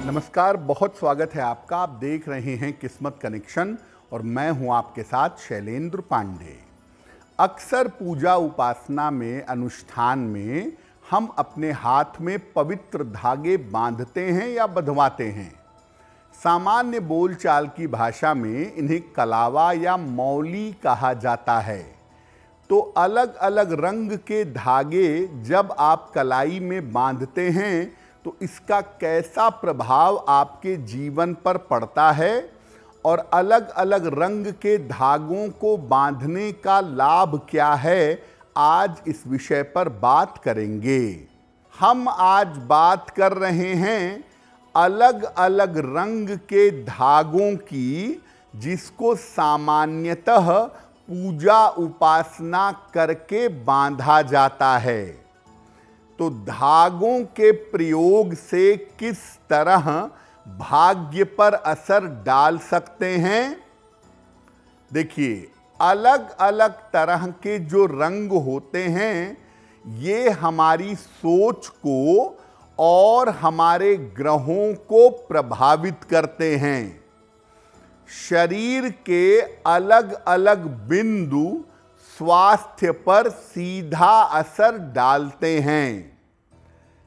नमस्कार, बहुत स्वागत है आपका। आप देख रहे हैं किस्मत कनेक्शन और मैं हूं आपके साथ शैलेंद्र पांडे। अक्सर पूजा उपासना में, अनुष्ठान में हम अपने हाथ में पवित्र धागे बांधते हैं या बंधवाते हैं। सामान्य बोलचाल की भाषा में इन्हें कलावा या मौली कहा जाता है। तो अलग अलग रंग के धागे जब आप कलाई में बांधते हैं तो इसका कैसा प्रभाव आपके जीवन पर पड़ता है और अलग अलग रंग के धागों को बांधने का लाभ क्या है, आज इस विषय पर बात करेंगे। हम आज बात कर रहे हैं अलग अलग रंग के धागों की, जिसको सामान्यतः पूजा उपासना करके बांधा जाता है। तो धागों के प्रयोग से किस तरह भाग्य पर असर डाल सकते हैं? देखिए, अलग अलग तरह के जो रंग होते हैं ये हमारी सोच को और हमारे ग्रहों को प्रभावित करते हैं। शरीर के अलग अलग बिंदु स्वास्थ्य पर सीधा असर डालते हैं।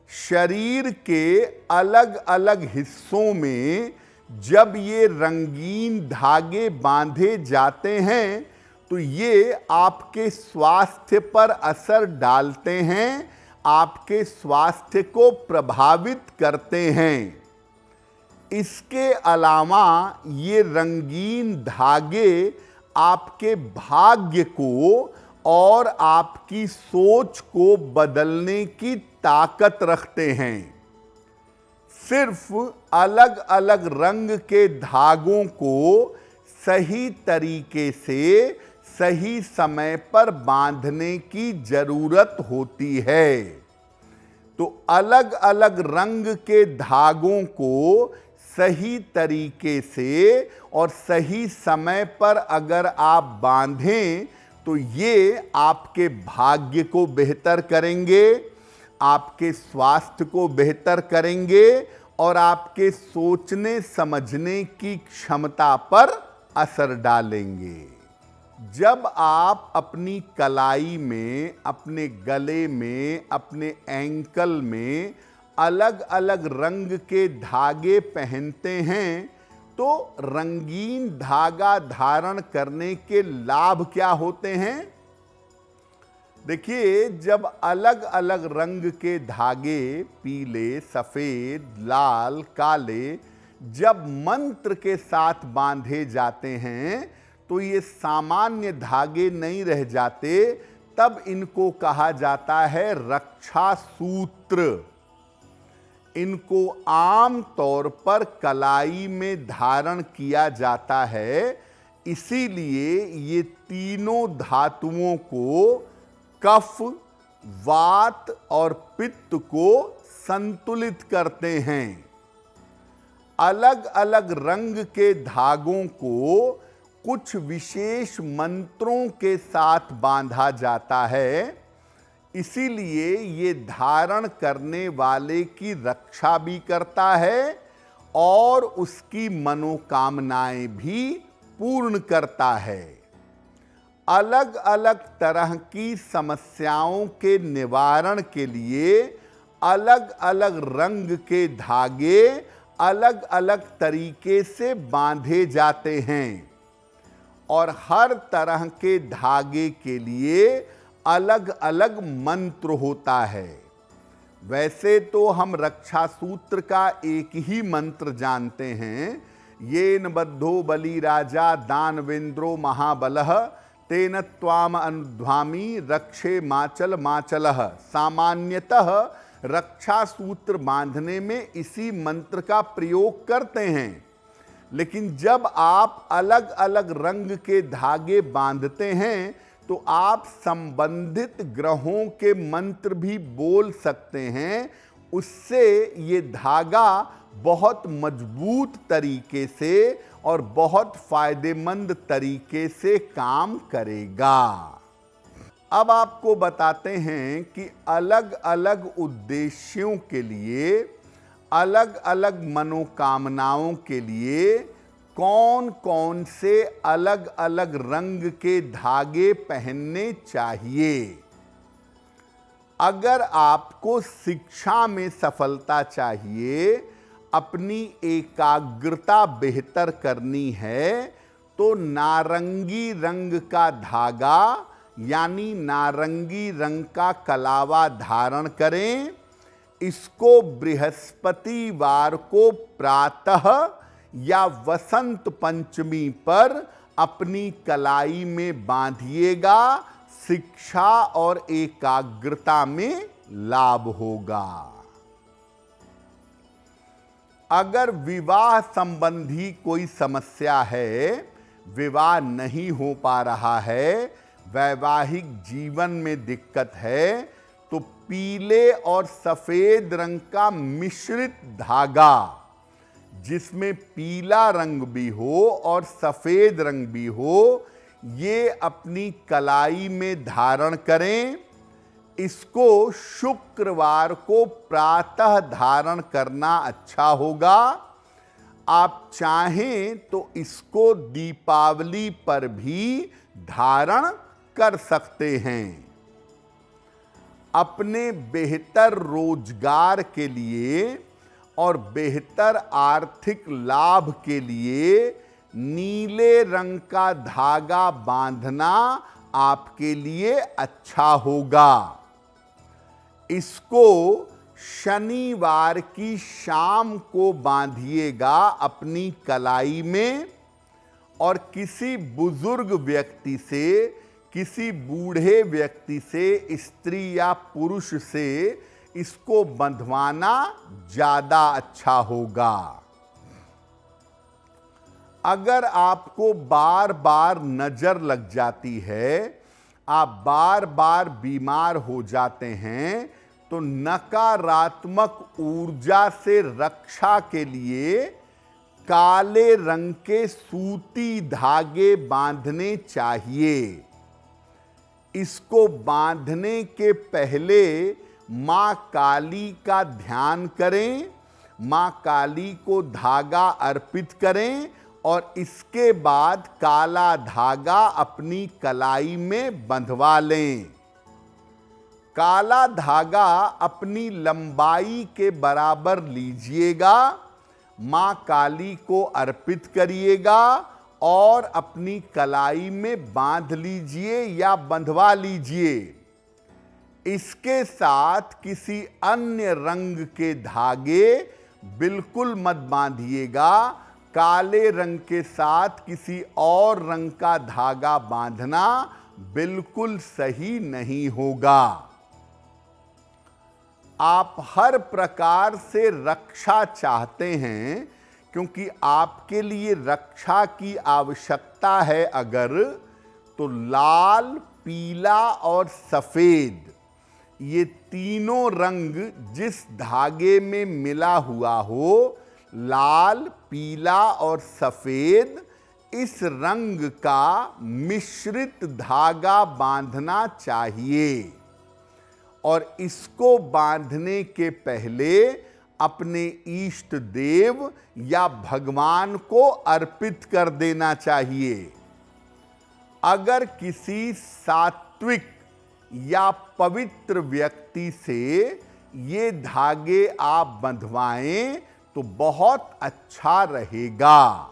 शरीर के अलग अलग हिस्सों में जब ये रंगीन धागे बांधे जाते हैं तो ये आपके स्वास्थ्य पर असर डालते हैं, आपके स्वास्थ्य को प्रभावित करते हैं। इसके अलावा ये रंगीन धागे आपके भाग्य को और आपकी सोच को बदलने की ताकत रखते हैं। सिर्फ अलग अलग रंग के धागों को सही तरीके से सही समय पर बांधने की जरूरत होती है। तो अलग अलग रंग के धागों को सही तरीके से और सही समय पर अगर आप बांधें तो ये आपके भाग्य को बेहतर करेंगे, आपके स्वास्थ्य को बेहतर करेंगे और आपके सोचने समझने की क्षमता पर असर डालेंगे। जब आप अपनी कलाई में, अपने गले में, अपने एंकल में अलग अलग रंग के धागे पहनते हैं तो रंगीन धागा धारण करने के लाभ क्या होते हैं? देखिए, जब अलग अलग रंग के धागे, पीले, सफेद, लाल, काले, जब मंत्र के साथ बांधे जाते हैं तो ये सामान्य धागे नहीं रह जाते, तब इनको कहा जाता है रक्षा सूत्र। इनको आम तौर पर कलाई में धारण किया जाता है, इसीलिए ये तीनों धातुओं को, कफ, वात और पित्त को संतुलित करते हैं। अलग अलग रंग के धागों को कुछ विशेष मंत्रों के साथ बांधा जाता है, इसीलिए ये धारण करने वाले की रक्षा भी करता है और उसकी मनोकामनाएं भी पूर्ण करता है। अलग अलग तरह की समस्याओं के निवारण के लिए अलग अलग रंग के धागे अलग अलग तरीके से बांधे जाते हैं और हर तरह के धागे के लिए अलग अलग मंत्र होता है। वैसे तो हम रक्षा सूत्र का एक ही मंत्र जानते हैं, येन बद्धो बलि राजा दानवेंद्रो महाबलः तेन त्वाम अनुध्वामी रक्षे माचल माचलः। सामान्यतः रक्षा सूत्र बांधने में इसी मंत्र का प्रयोग करते हैं, लेकिन जब आप अलग अलग रंग के धागे बांधते हैं तो आप संबंधित ग्रहों के मंत्र भी बोल सकते हैं। उससे ये धागा बहुत मजबूत तरीके से और बहुत फायदेमंद तरीके से काम करेगा। अब आपको बताते हैं कि अलग अलग उद्देश्यों के लिए अलग अलग मनोकामनाओं के लिए कौन कौन से अलग अलग रंग के धागे पहनने चाहिए। अगर आपको शिक्षा में सफलता चाहिए, अपनी एकाग्रता बेहतर करनी है, तो नारंगी रंग का धागा यानी नारंगी रंग का कलावा धारण करें। इसको बृहस्पतिवार को प्रातः या वसंत पंचमी पर अपनी कलाई में बांधिएगा। शिक्षा और एकाग्रता में लाभ होगा। अगर विवाह संबंधी कोई समस्या है, विवाह नहीं हो पा रहा है, वैवाहिक जीवन में दिक्कत है, तो पीले और सफेद रंग का मिश्रित धागा, जिसमें पीला रंग भी हो और सफेद रंग भी हो, ये अपनी कलाई में धारण करें। इसको शुक्रवार को प्रातः धारण करना अच्छा होगा। आप चाहें तो इसको दीपावली पर भी धारण कर सकते हैं। अपने बेहतर रोजगार के लिए और बेहतर आर्थिक लाभ के लिए नीले रंग का धागा बांधना आपके लिए अच्छा होगा। इसको शनिवार की शाम को बांधिएगा अपनी कलाई में, और किसी बुजुर्ग व्यक्ति से, किसी बूढ़े व्यक्ति से, स्त्री या पुरुष से इसको बंधवाना ज्यादा अच्छा होगा। अगर आपको बार बार नजर लग जाती है, आप बार बार बीमार हो जाते हैं, तो नकारात्मक ऊर्जा से रक्षा के लिए काले रंग के सूती धागे बांधने चाहिए। इसको बांधने के पहले मां काली का ध्यान करें, मां काली को धागा अर्पित करें, और इसके बाद काला धागा अपनी कलाई में बंधवा लें। काला धागा अपनी लंबाई के बराबर लीजिएगा, मां काली को अर्पित करिएगा और अपनी कलाई में बांध लीजिए या बंधवा लीजिए। इसके साथ किसी अन्य रंग के धागे बिल्कुल मत बांधिएगा। काले रंग के साथ किसी और रंग का धागा बांधना बिल्कुल सही नहीं होगा। आप हर प्रकार से रक्षा चाहते हैं, क्योंकि आपके लिए रक्षा की आवश्यकता है अगर, तो लाल, पीला और सफेद, ये तीनों रंग जिस धागे में मिला हुआ हो, लाल, पीला और सफेद, इस रंग का मिश्रित धागा बांधना चाहिए। और इसको बांधने के पहले अपने इष्ट देव या भगवान को अर्पित कर देना चाहिए। अगर किसी सात्विक या पवित्र व्यक्ति से ये धागे आप बंधवाएं तो बहुत अच्छा रहेगा।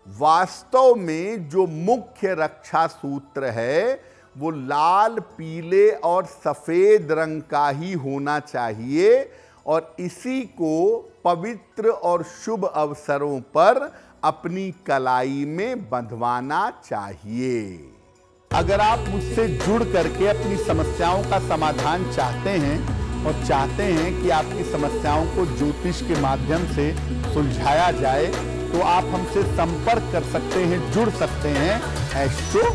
वास्तव में जो मुख्य रक्षा सूत्र है वो लाल, पीले और सफेद रंग का ही होना चाहिए, और इसी को पवित्र और शुभ अवसरों पर अपनी कलाई में बंधवाना चाहिए। अगर आप मुझसे जुड़ करके अपनी समस्याओं का समाधान चाहते हैं और चाहते हैं कि आपकी समस्याओं को ज्योतिष के माध्यम से सुलझाया जाए, तो आप हमसे संपर्क कर सकते हैं, जुड़ सकते हैं एस्ट्रो